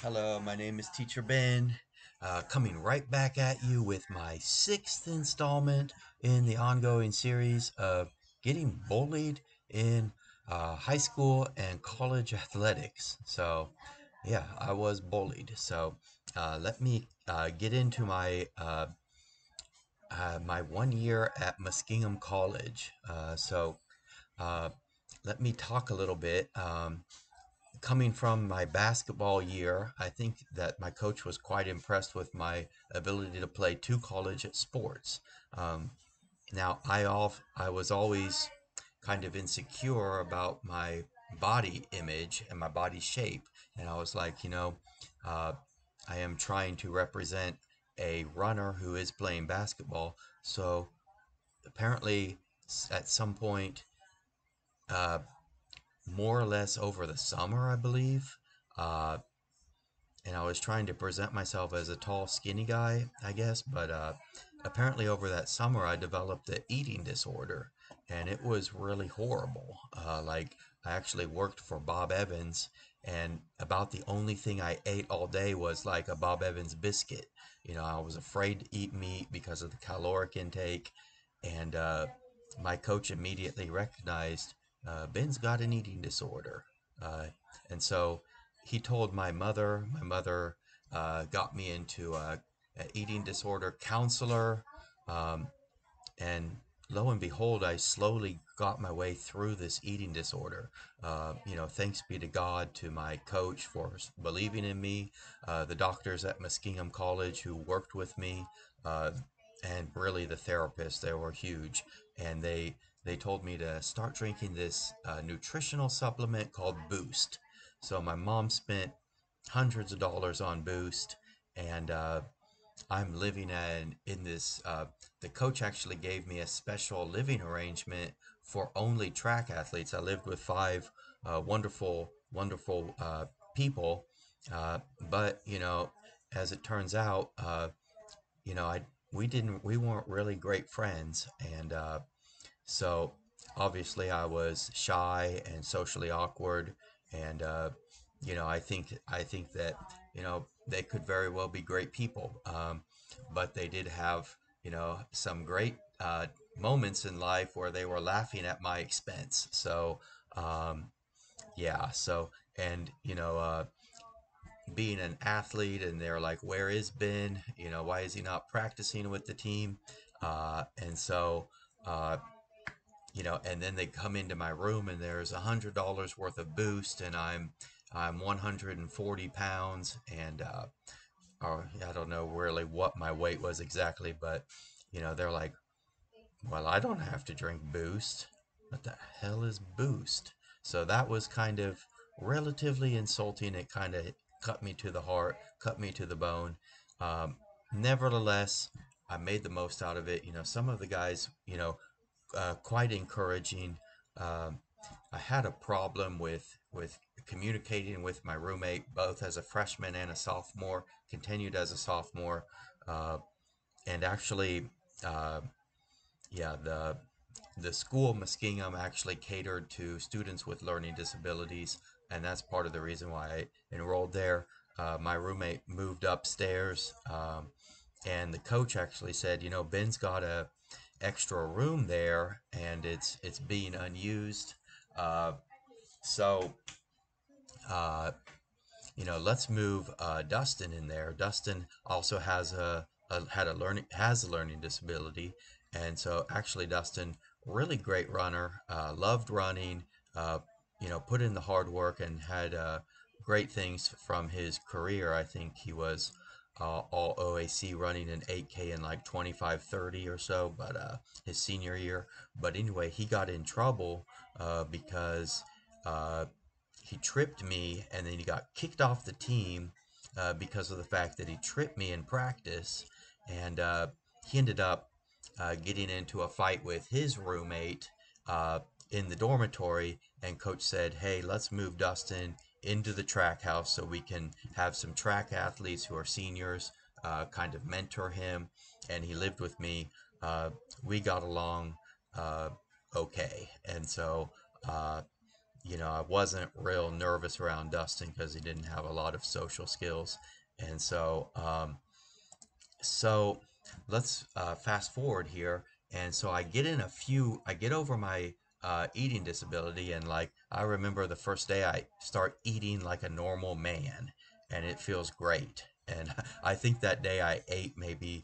Hello, my name is Teacher Ben, coming right back at you with my sixth installment in the ongoing series of getting bullied in high school and college athletics. Yeah, I was bullied. Let me get into my 1 year at Muskingum College. Uh, Let me talk a little bit. Coming from my basketball year, I think that my coach was quite impressed with my ability to play two college sports. Um, I was always kind of insecure about my body image and my body shape, and I was like, uh, I am trying to represent a runner who is playing basketball. So apparently, at some point, uh, more or less over the summer, I believe. Uh, and I was trying to present myself as a tall, skinny guy, I guess. But apparently, over that summer, I developed an eating disorder, and it was really horrible. I actually worked for Bob Evans, and about the only thing I ate all day was like a Bob Evans biscuit. I was afraid to eat meat because of the caloric intake, and my coach immediately recognized Ben's got an eating disorder. And so he told my mother. My mother got me into a eating disorder counselor, um, and lo and behold, I slowly got my way through this eating disorder. Thanks be to God, to my coach for believing in me, the doctors at Muskingum College who worked with me, uh, and really the therapists. They were huge, and they told me to start drinking this nutritional supplement called Boost. So my mom spent hundreds of dollars on Boost, and I'm living in this. The coach actually gave me a special living arrangement for only track athletes. I lived with five wonderful people, but as it turns out, I we weren't really great friends, and so obviously I was shy and socially awkward, and I think that they could very well be great people, but they did have some great moments in life where they were laughing at my expense. Um, yeah, so and being an athlete, and they're like, "Where is Ben? Why is he not practicing with the team?" And so. And then they come into my room and there's $100 worth of Boost, and I'm 140 pounds, and or I don't know really what my weight was exactly, but they're like, well, I don't have to drink Boost. What the hell is Boost? So that was kind of relatively insulting. It kind of cut me to the heart, cut me to the bone. Um, Nevertheless, I made the most out of it. Some of the guys, quite encouraging. Um, I had a problem with communicating with my roommate, both as a freshman and a sophomore. Continued as a sophomore, uh, and actually, uh, yeah, the school Muskingum actually catered to students with learning disabilities, and that's part of the reason why I enrolled there. My roommate moved upstairs, and the coach actually said, Ben's got a extra room there, and it's being unused. Uh, so uh, let's move Dustin in there. Dustin also has a learning disability, and so actually Dustin, really great runner, loved running, uh, put in the hard work and had great things from his career. I think he was all OAC running an 8K in like 25:30 or so, but his senior year. But anyway, he got in trouble because uh, he tripped me, and then he got kicked off the team because of the fact that he tripped me in practice, and he ended up getting into a fight with his roommate uh, in the dormitory. And coach said, "Hey, let's move Dustin into the track house so we can have some track athletes who are seniors kind of mentor him." And he lived with me. We got along uh, okay, and so. Uh, I wasn't real nervous around Dustin because he didn't have a lot of social skills. And so let's fast forward here. And so I get over my eating disability. And like, I remember the first day I start eating like a normal man, and it feels great. And I think that day I ate maybe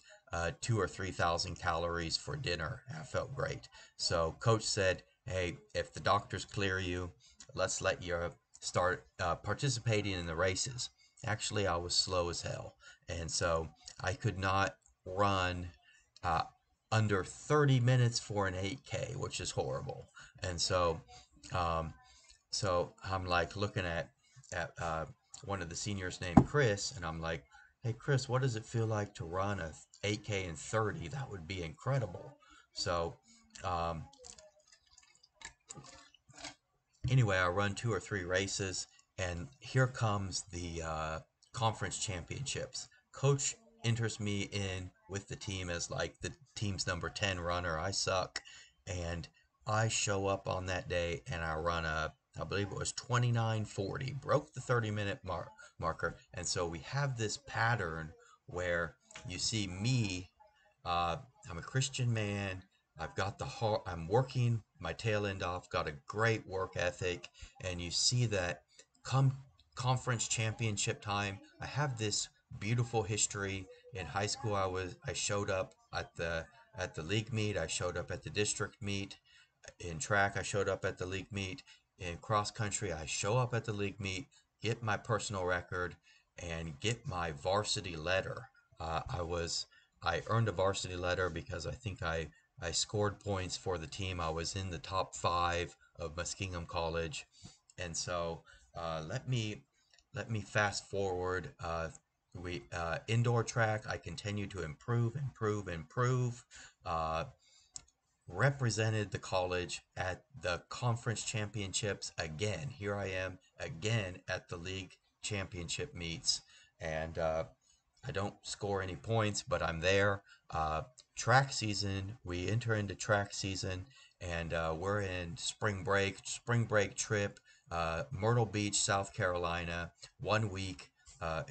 2 or 3 thousand calories for dinner. I felt great. So coach said, hey, if the doctors clear you, let's let you start participating in the races. Actually, I was slow as hell. And so I could not run uh, under 30 minutes for an 8K, which is horrible. And um, so I'm like looking at one of the seniors named Chris, and I'm like, "Hey, Chris, what does it feel like to run a 8K in 30? That would be incredible." So um, anyway, I run 2 or 3 races, and here comes the conference championships. Coach enters me in with the team as like the team's number 10 runner. I suck, and I show up on that day and I run I believe it was 29:40, broke the 30-minute marker. And so we have this pattern where you see me, uh, I'm a Christian man. I've got the heart. I'm working my tail end off. Got a great work ethic, and you see that come conference championship time. I have this beautiful history. In high school, I showed up at the league meet. I showed up at the district meet. In track, I showed up at the league meet. In cross country, I show up at the league meet, get my personal record, and get my varsity letter. Uh, I was I earned a varsity letter because I think I scored points for the team. I was in the top 5 of Muskingum College, and so let me fast forward. We Indoor track. I continue to improve. Uh, Represented the college at the conference championships again. Here I am again at the league championship meets, and I don't score any points, but I'm there. Track season, we enter into track season, and we're in spring break trip, Myrtle Beach, South Carolina, 1 week.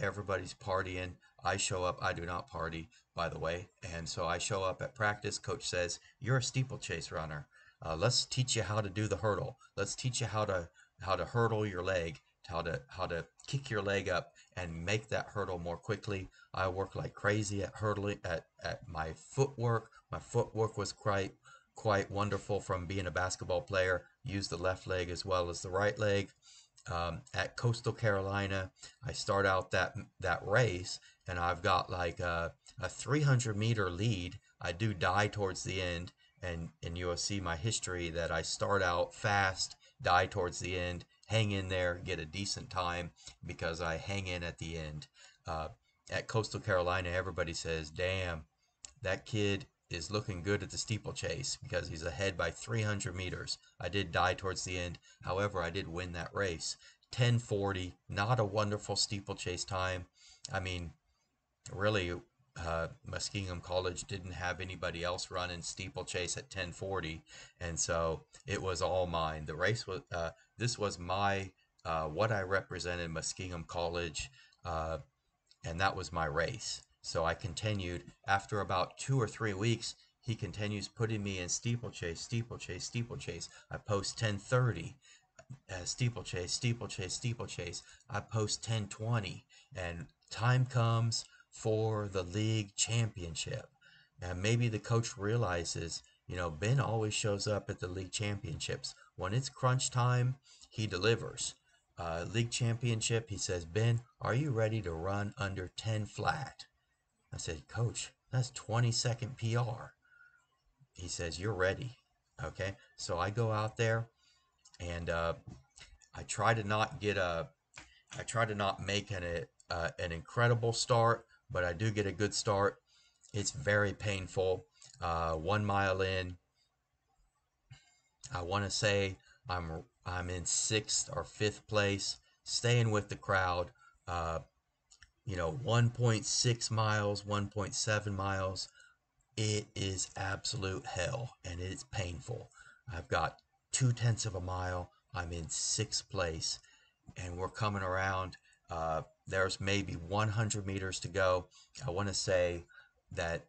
Everybody's partying. I show up. I do not party, by the way. And so I show up at practice. Coach says, "You're a steeplechase runner. Let's teach you how to do the hurdle. Let's teach you how to hurdle your leg, how to kick your leg up and make that hurdle more quickly." I work like crazy at hurdling at my footwork. My footwork was quite wonderful from being a basketball player. Use the left leg as well as the right leg. At Coastal Carolina, I start out that race, and I've got like a 300-meter lead. I do die towards the end, and you'll see my history that I start out fast, die towards the end, hang in there, get a decent time because I hang in at the end. Uh, at Coastal Carolina, everybody says, "Damn, that kid is looking good at the steeplechase because he's ahead by 300 meters." I did die towards the end. However, I did win that race. 10:40, not a wonderful steeplechase time. I mean, really, Muskingum College didn't have anybody else running steeplechase at 10:40, and so it was all mine. The race was this was my what I represented Muskingum College, uh, and that was my race. So I continued. After about 2 or 3 weeks, he continues putting me in steeplechase, steeplechase, steeplechase. I post 10:30, steeplechase, steeplechase, steeplechase. I post 10:20, and time comes for the league championship. And maybe the coach realizes, Ben always shows up at the league championships. When it's crunch time, he delivers. League championship, he says, "Ben, are you ready to run under 10 flat?" I said, "Coach, that's 20-second PR." He says, "You're ready." Okay, so I go out there, and I try to not get a, I try to not make an incredible start, but I do get a good start. It's very painful. 1 mile in, I want to say I'm in 6th or 5th place, staying with the crowd. 1.6 miles, 1.7 miles. It is absolute hell, and it's painful. I've got 2/10 of a mile, I'm in sixth place, and we're coming around. There's maybe 100 meters to go. I want to say that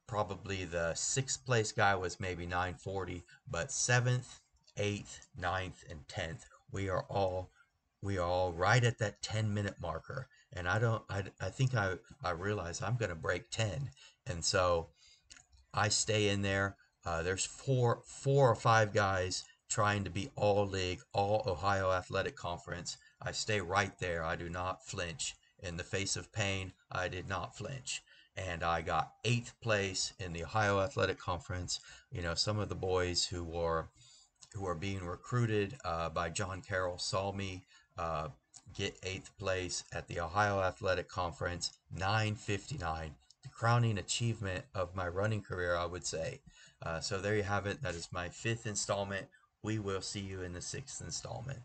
probably the sixth place guy was maybe 9:40, but seventh, eighth, ninth, and 10th, we are all right at that 10-minute marker. And I think I realize I'm going to break 10. And so I stay in there. There's four or five guys trying to be all league, all Ohio Athletic Conference. I stay right there. I do not flinch. In the face of pain, I did not flinch. And I got eighth place in the Ohio Athletic Conference. Some of the boys who are being recruited by John Carroll saw me uh, get eighth place at the Ohio Athletic Conference, 9:59, the crowning achievement of my running career, I would say. So there you have it. That is my fifth installment. We will see you in the sixth installment.